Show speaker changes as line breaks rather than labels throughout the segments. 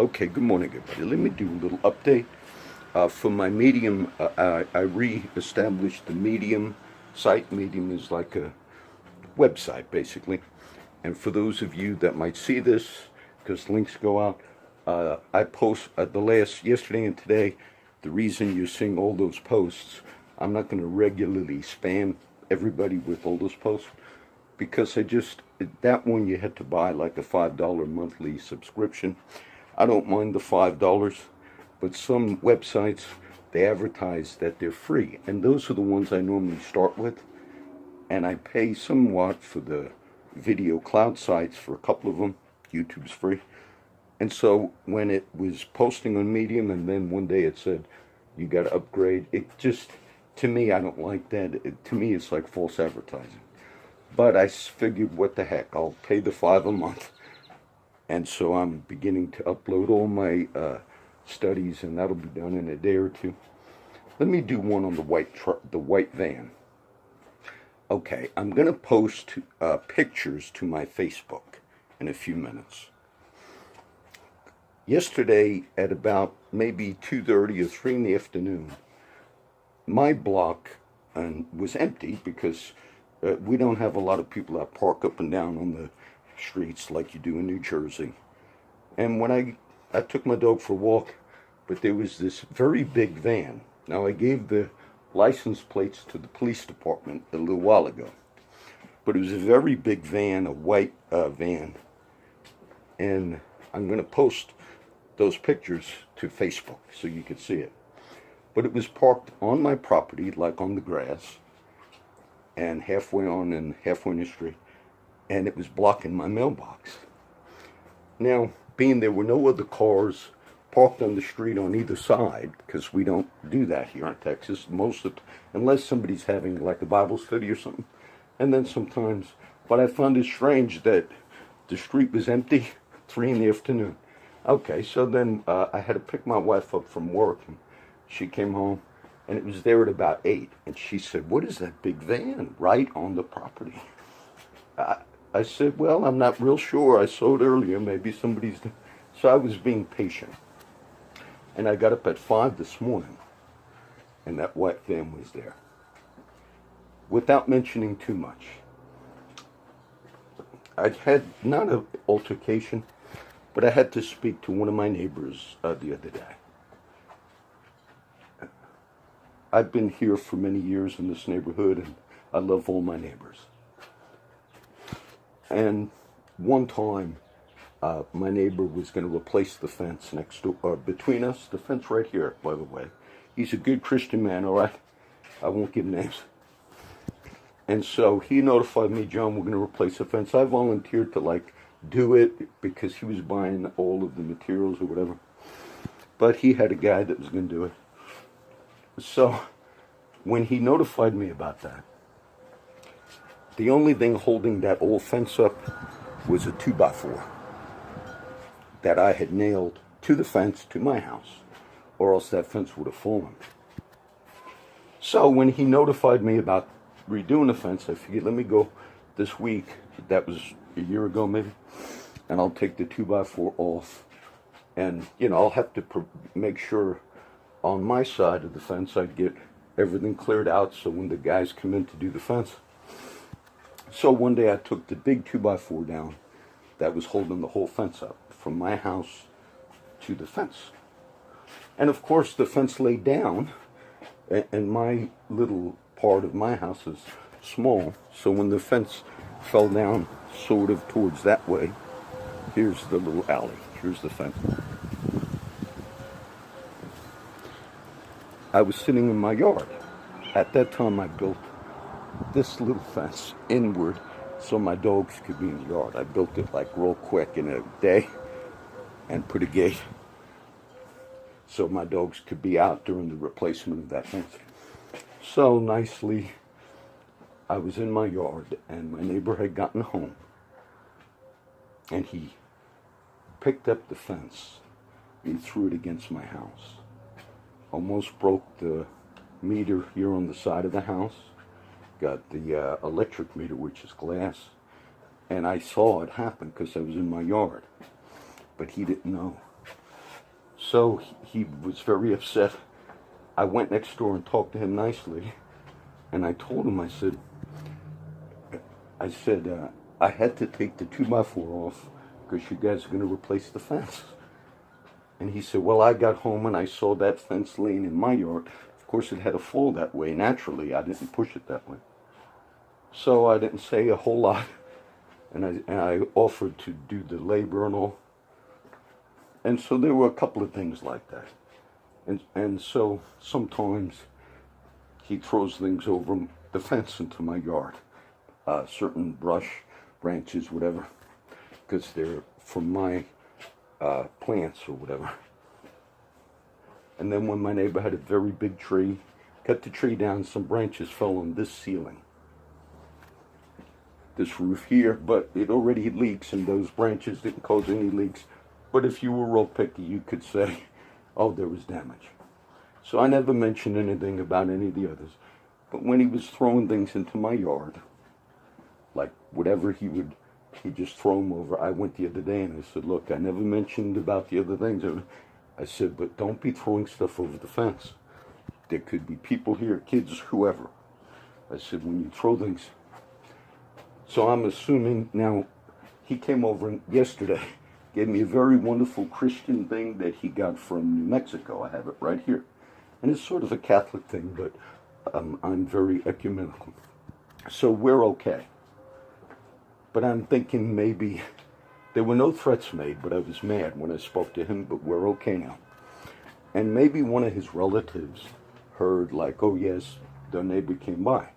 Okay, good morning, everybody. Let me do a little update. For my Medium, I re-established the Medium site. Medium is like a website, basically. And for those of you that might see this, because links go out, I post yesterday and today. The reason you're seeing all those posts, I'm not going to regularly spam everybody with all those posts because that one you had to buy like a $5 monthly subscription. I don't mind the $5, but some websites, they advertise that they're free, and those are the ones I normally start with. And I pay somewhat for the video cloud sites for a couple of them. YouTube's free. And so when it was posting on Medium and then one day it said, you got to upgrade, to me, I don't like that. To me, it's like false advertising. But I figured, what the heck, I'll pay the $5 a month. And so I'm beginning to upload all my studies, and that'll be done in a day or two. Let me do one on the white van. Okay, I'm going to post pictures to my Facebook in a few minutes. Yesterday at about maybe 2:30 or 3 in the afternoon, my block was empty because we don't have a lot of people that park up and down on the streets like you do in New Jersey. And when I took my dog for a walk, but there was this very big van. Now, I gave the license plates to the police department a little while ago, but it was a very big van, a white van, and I'm going to post those pictures to Facebook so you can see it. But it was parked on my property, like on the grass, and halfway on and halfway in the street, and it was blocking my mailbox. Now, being there were no other cars parked on the street on either side, because we don't do that here in Texas, unless somebody's having like a Bible study or something, and then sometimes. But I found it strange that the street was empty 3 in the afternoon. Okay, so then I had to pick my wife up from work, and she came home, and it was there at about 8, and she said, "What is that big van right on the property?" I said, "Well, I'm not real sure. I saw it earlier. Maybe somebody's..." So I was being patient. And I got up at 5 this morning, and that white van was there. Without mentioning too much, I had not an altercation, but I had to speak to one of my neighbors the other day. I've been here for many years in this neighborhood, and I love all my neighbors. And one time, my neighbor was going to replace the fence next door, between us, the fence right here, by the way. He's a good Christian man, all right? I won't give names. And so he notified me, "John, we're going to replace the fence." I volunteered to do it because he was buying all of the materials or whatever. But he had a guy that was going to do it. So when he notified me about that, the only thing holding that old fence up was a 2x4 that I had nailed to the fence to my house, or else that fence would have fallen. So when he notified me about redoing the fence, I figured, let me go this week. That was a year ago maybe, and I'll take the 2x4 off, and I'll have to make sure on my side of the fence I get everything cleared out, so when the guys come in to do the fence. So one day I took the big 2x4 down that was holding the whole fence up from my house to the fence. And of course the fence laid down, and my little part of my house is small, so when the fence fell down sort of towards that way, here's the little alley, here's the fence. I was sitting in my yard. At that time I built this little fence inward so my dogs could be in the yard. I built it real quick in a day and put a gate so my dogs could be out during the replacement of that fence. So nicely, I was in my yard, and my neighbor had gotten home, and he picked up the fence and threw it against my house. Almost broke the meter here on the side of the house. Got the electric meter, which is glass, and I saw it happen because I was in my yard. But he didn't know. So he was very upset. I went next door and talked to him nicely, and I told him, I had to take the 2x4 off because you guys are going to replace the fence. And he said, well, I got home and I saw that fence laying in my yard. Of course, it had to fall that way. Naturally, I didn't push it that way. So I didn't say a whole lot. And I offered to do the labor and all. And so there were a couple of things like that. And so sometimes he throws things over the fence into my yard. Certain brush, branches, whatever, because they're from my plants or whatever. And then when my neighbor had a very big tree, cut the tree down, some branches fell on this ceiling, this roof here, but it already leaks, and those branches didn't cause any leaks. But if you were real picky, you could say, oh, there was damage. So I never mentioned anything about any of the others. But when he was throwing things into my yard, like whatever he'd just throw them over. I went the other day and I said, look, I never mentioned about the other things. I said, but don't be throwing stuff over the fence. There could be people here, kids, whoever. I said, when you throw things. So I'm assuming now, he came over yesterday, gave me a very wonderful Christian thing that he got from New Mexico. I have it right here. And it's sort of a Catholic thing, but I'm very ecumenical. So we're okay. But I'm thinking maybe, there were no threats made, but I was mad when I spoke to him, but we're okay now. And maybe one of his relatives heard like, oh yes, their neighbor came by.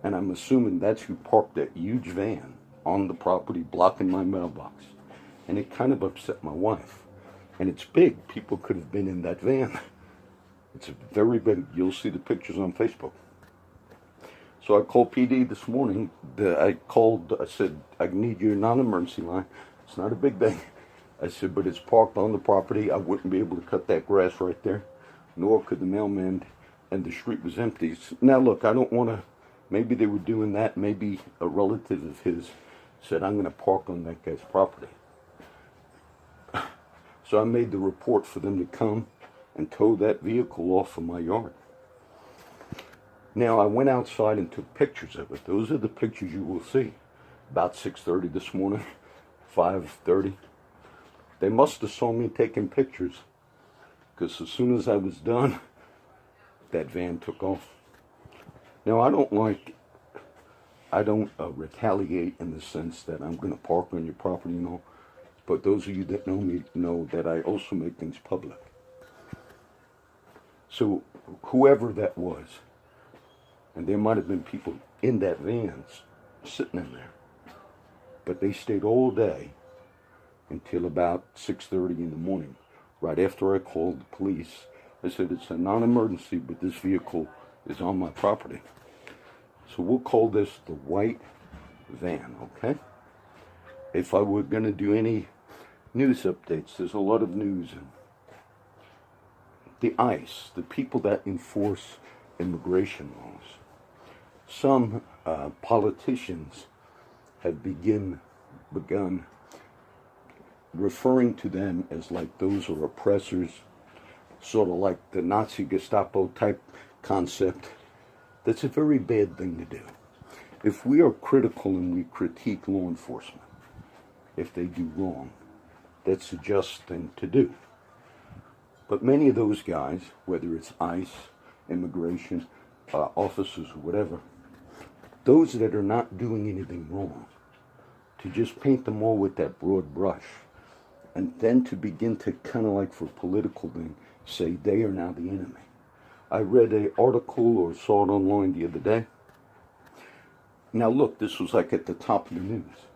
And I'm assuming that's who parked that huge van on the property blocking my mailbox. And it kind of upset my wife. And it's big. People could have been in that van. It's very big. You'll see the pictures on Facebook. So I called PD this morning. I said, I need your non-emergency line. It's not a big thing. I said, but it's parked on the property. I wouldn't be able to cut that grass right there, nor could the mailman, and the street was empty. Now look, I don't want to, maybe they were doing that. Maybe a relative of his said, I'm going to park on that guy's property. So I made the report for them to come and tow that vehicle off of my yard. Now, I went outside and took pictures of it. Those are the pictures you will see. About 6:30 this morning, 5:30. They must have saw me taking pictures, because as soon as I was done, that van took off. Now, I don't retaliate in the sense that I'm going to park on your property, you know. But those of you that know me know that I also make things public. So, whoever that was, and there might have been people in that van sitting in there. But they stayed all day until about 6:30 in the morning. Right after I called the police, I said, it's a non-emergency, but this vehicle is on my property. So we'll call this the white van, okay? If I were going to do any news updates, there's a lot of news. The ICE, the people that enforce immigration laws. Some politicians have begun referring to them as like those are oppressors, sort of like the Nazi Gestapo type concept. That's a very bad thing to do. If we are critical and we critique law enforcement, if they do wrong, that's a just thing to do. But many of those guys, whether it's ICE, immigration, officers or whatever, those that are not doing anything wrong, to just paint them all with that broad brush, and then to begin to kind of like for political thing, say they are now the enemy. I read an article or saw it online the other day. Now look, this was like at the top of the news,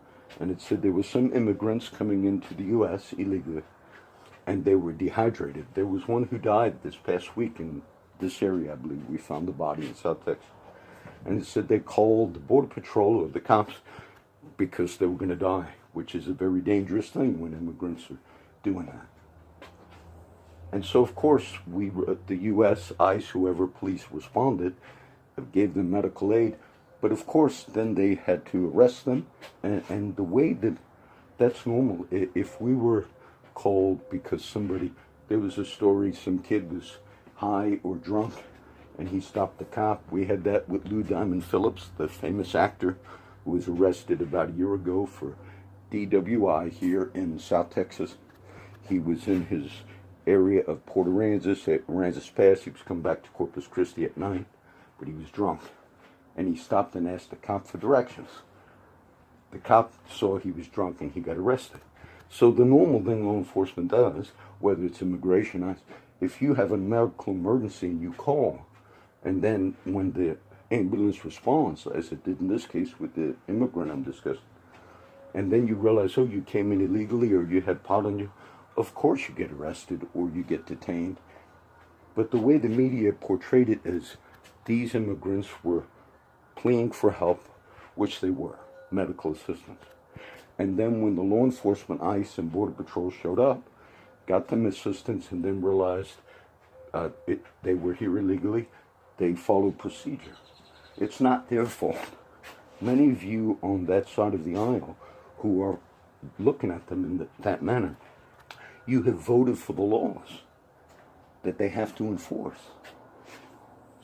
and it said there were some immigrants coming into the U.S. illegally, and they were dehydrated. There was one who died this past week in this area, I believe. We found the body in South Texas. And it said they called the Border Patrol or the cops because they were going to die, which is a very dangerous thing when immigrants are doing that. And so, of course, the U.S., ICE, whoever police responded, gave them medical aid. But, of course, then they had to arrest them. And the way that's normal. If we were called because somebody There was a story, some kid was high or drunk, and he stopped the cop. We had that with Lou Diamond Phillips, the famous actor who was arrested about a year ago for DWI here in South Texas. He was in his area of Port Aransas, at Aransas Pass. He was coming back to Corpus Christi at night, but he was drunk. And he stopped and asked the cop for directions. The cop saw he was drunk and he got arrested. So the normal thing law enforcement does, whether it's immigration, if you have a medical emergency and you call, and then when the ambulance responds, as it did in this case with the immigrant I'm discussing, and then you realize, oh, you came in illegally or you had pot on you, of course you get arrested or you get detained. But the way the media portrayed it is these immigrants were pleading for help, which they were, medical assistance. And then when the law enforcement, ICE and Border Patrol showed up, got them assistance, and then realized they were here illegally, they followed procedure. It's not their fault. Many of you on that side of the aisle who are looking at them in that manner, you have voted for the laws that they have to enforce.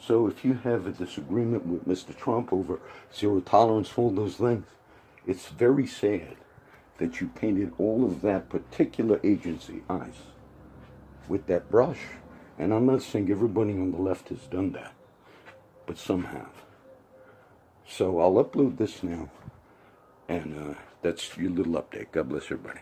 So if you have a disagreement with Mr. Trump over zero tolerance, all those things, it's very sad that you painted all of that particular agency, ICE, with that brush. And I'm not saying everybody on the left has done that, but some have. So I'll upload this now, and that's your little update. God bless everybody.